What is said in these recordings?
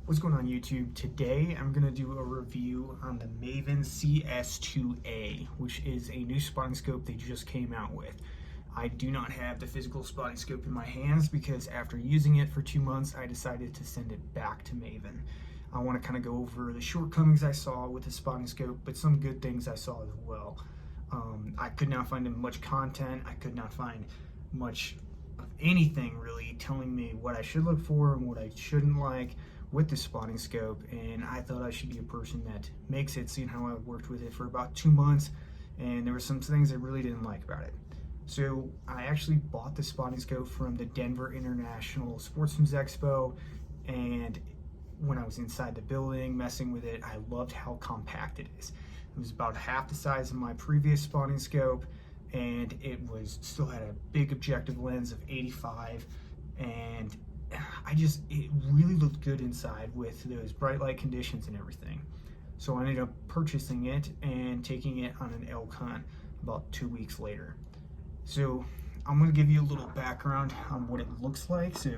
What's going on YouTube? Today I'm going to do a review on the Maven CS.2A, which is a new spotting scope they just came out with. I do not have the physical spotting scope in my hands because after using it for 2 months I decided to send it back to Maven. I want to kind of go over the shortcomings I saw with the spotting scope, but some good things I saw as well. I could not find much content. I could not find much of anything really telling me what I should look for and what I shouldn't like with the spotting scope, and I thought I should be a person that makes it, seeing how I worked with it for about 2 months, and there were some things I really didn't like about it. So I actually bought the spotting scope from the Denver International Sportsman's Expo, and when I was inside the building messing with it, I loved how compact it is. It was about half the size of my previous spotting scope, and it still had a big objective lens of 85, and it really looked good inside with those bright light conditions and everything. So I ended up purchasing it and taking it on an elk hunt about 2 weeks later. So I'm going to give you a little background on what it looks like. So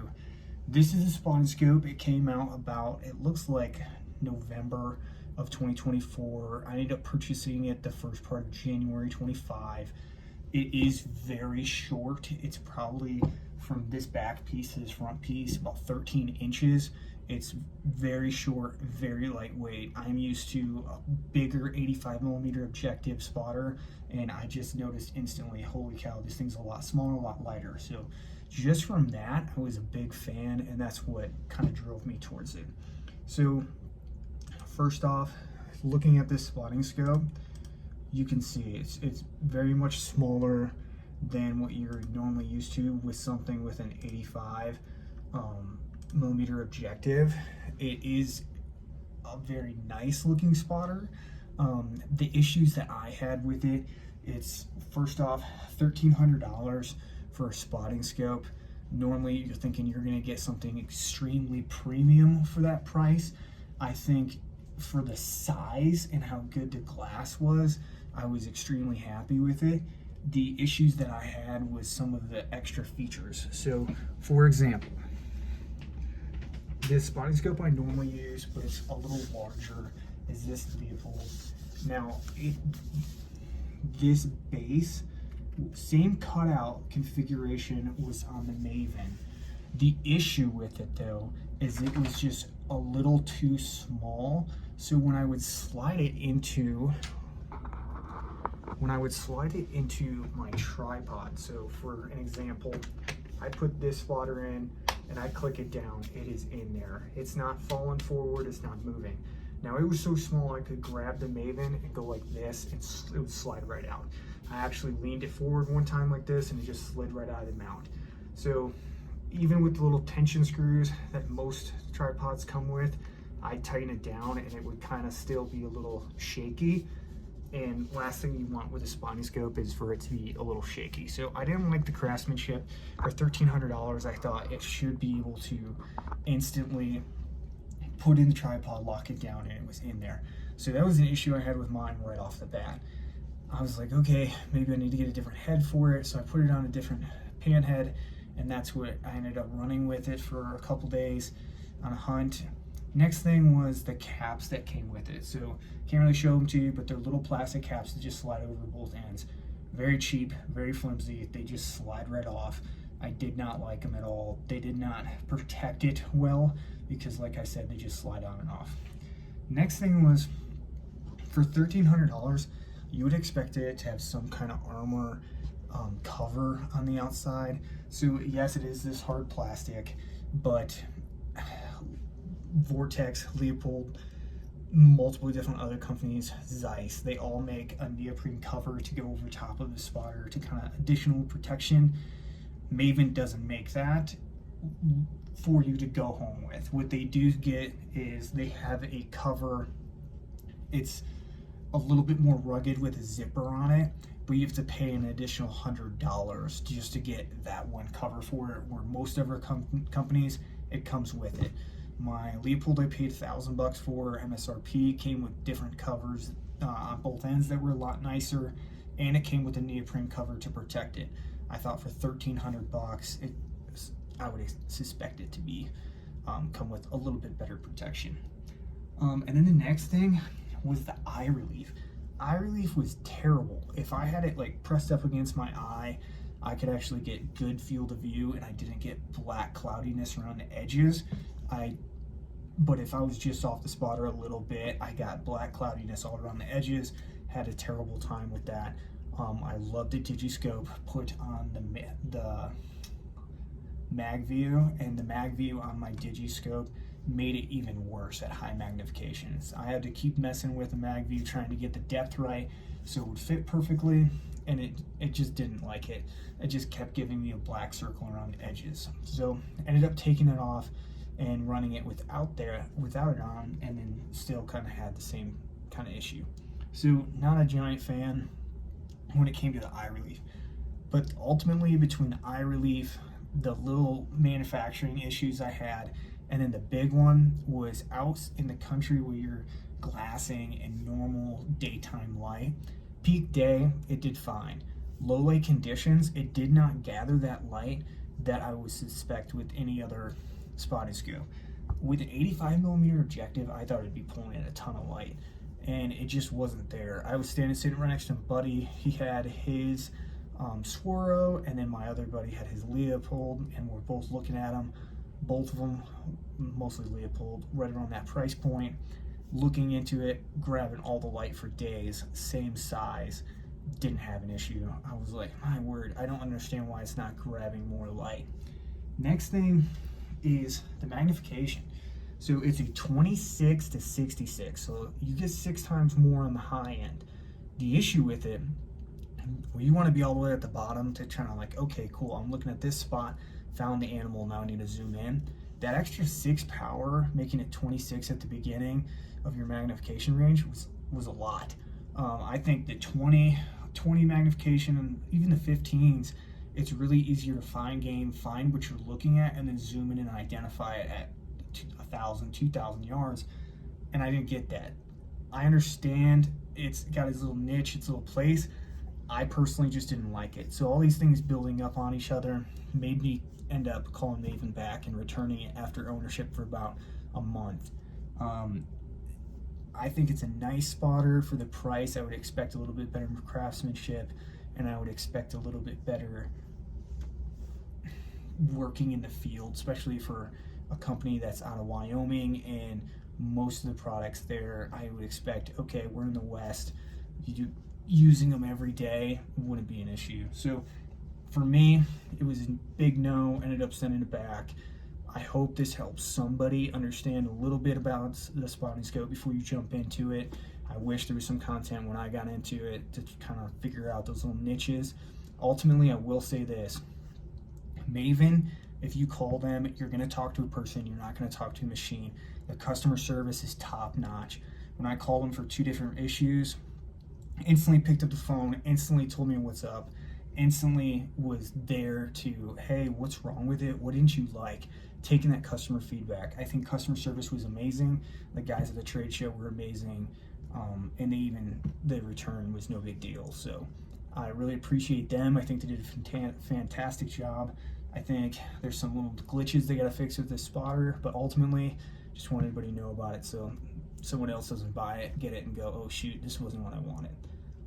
this is a spotting scope. It came out about, it looks like November of 2024. I ended up purchasing it the first part of January 25. It is very short. It's probably from this back piece to this front piece about 13 inches. It's very short, very lightweight. I'm used to a bigger 85mm objective spotter, and I just noticed instantly, holy cow, this thing's a lot smaller, a lot lighter. So just from that, I was a big fan, and that's what kind of drove me towards it. So first off, looking at this spotting scope, you can see it's very much smaller than what you're normally used to with something with an 85 millimeter objective. It is a very nice looking spotter. The issues that I had with it, it's first off $1,300 for a spotting scope. Normally you're thinking you're going to get something extremely premium for that price. I think for the size and how good the glass was, I was extremely happy with it. The issues that I had was some of the extra features. So for example, this spotting scope I normally use, but it's a little larger, is this Leopold. Now this base, same cutout configuration was on the Maven. The issue with it though is it was just a little too small. So when I would slide it into my tripod, so for an example, I put this spotter in and I click it down, it is in there. It's not falling forward, it's not moving. Now it was so small I could grab the Maven and go like this and it would slide right out. I actually leaned it forward one time like this and it just slid right out of the mount. So even with the little tension screws that most tripods come with, I tighten it down and it would kind of still be a little shaky. And last thing you want with a spotting scope is for it to be a little shaky. So I didn't like the craftsmanship. For $1,300, I thought it should be able to instantly put in the tripod, lock it down, and it was in there. So that was an issue I had with mine right off the bat. I was like, okay, maybe I need to get a different head for it. So I put it on a different pan head, and that's what I ended up running with it for a couple days on a hunt. Next thing was the caps that came with it. So can't really show them to you, but they're little plastic caps that just slide over both ends. Very cheap, very flimsy. They just slide right off. I did not like them at all. They did not protect it well because, like I said, they just slide on and off. Next thing was, for $1,300, you would expect it to have some kind of armor cover on the outside. So yes, it is this hard plastic, but Vortex, Leopold, multiple different other companies, Zeiss, they all make a neoprene cover to go over top of the spotter to kind of additional protection. Maven doesn't make that for you to go home with. What they do get is they have a cover. It's a little bit more rugged with a zipper on it, but you have to pay an additional $100 just to get that one cover for it, where most of our companies, it comes with it. My Leopold I paid $1,000 for. MSRP came with different covers on both ends that were a lot nicer, and it came with a neoprene cover to protect it. I thought for $1,300, I would suspect it to be come with a little bit better protection. And then the next thing was the eye relief. Eye relief was terrible. If I had it like pressed up against my eye, I could actually get good field of view, and I didn't get black cloudiness around the edges. But if I was just off the spotter a little bit, I got black cloudiness all around the edges. Had a terrible time with that. I loved the Digiscope put on the mag view, and the mag view on my Digiscope made it even worse at high magnifications. I had to keep messing with the mag view, trying to get the depth right so it would fit perfectly, and it just didn't like it. It just kept giving me a black circle around the edges. So I ended up taking it off and running it without it on, and then still kind of had the same kind of issue. So not a giant fan when it came to the eye relief. But ultimately, between the eye relief, the little manufacturing issues I had, and then the big one was out in the country where you're glassing in normal daytime light. Peak day, it did fine. Low light conditions, it did not gather that light that I would suspect with any other spotting scope. With an 85mm objective, I thought it'd be pulling in a ton of light, and it just wasn't there. I was sitting right next to my buddy. He had his Swaro, and then my other buddy had his Leopold, and we're both looking at them. Both of them, mostly Leopold, right around that price point, looking into it, grabbing all the light for days, same size, didn't have an issue. I was like, my word, I don't understand why it's not grabbing more light. Next thing is the magnification. So it's a 26 to 66, so you get 6 times more on the high end. The issue with it, well, you want to be all the way at the bottom to kind of like, okay, cool, I'm looking at this spot, found the animal, now I need to zoom in. That extra 6 power, making it 26 at the beginning of your magnification range was a lot. I think that 20 magnification and even the 15s, it's really easier to find game, find what you're looking at, and then zoom in and identify it at 1,000, 2,000 yards. And I didn't get that. I understand it's got its little niche, its little place. I personally just didn't like it. So all these things building up on each other made me end up calling Maven back and returning it after ownership for about a month. I think it's a nice spotter for the price. I would expect a little bit better craftsmanship, and I would expect a little bit better working in the field, especially for a company that's out of Wyoming, and most of the products there, I would expect, okay, we're in the West, using them every day wouldn't be an issue. So for me, it was a big no, ended up sending it back. I hope this helps somebody understand a little bit about the spotting scope before you jump into it. I wish there was some content when I got into it to kind of figure out those little niches. Ultimately, I will say this. Maven, if you call them, you're going to talk to a person, you're not going to talk to a machine. The customer service is top notch. When I called them for 2 different issues, instantly picked up the phone, instantly told me what's up, instantly was there to, hey, what's wrong with it? What didn't you like? Taking that customer feedback. I think customer service was amazing. The guys at the trade show were amazing. And the return was no big deal. So I really appreciate them. I think they did a fantastic job. I think there's some little glitches they got to fix with this spotter, but ultimately just want everybody to know about it so someone else doesn't buy it, get it, and go, oh shoot, this wasn't what I wanted.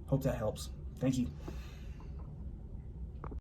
Hope that helps. Thank you.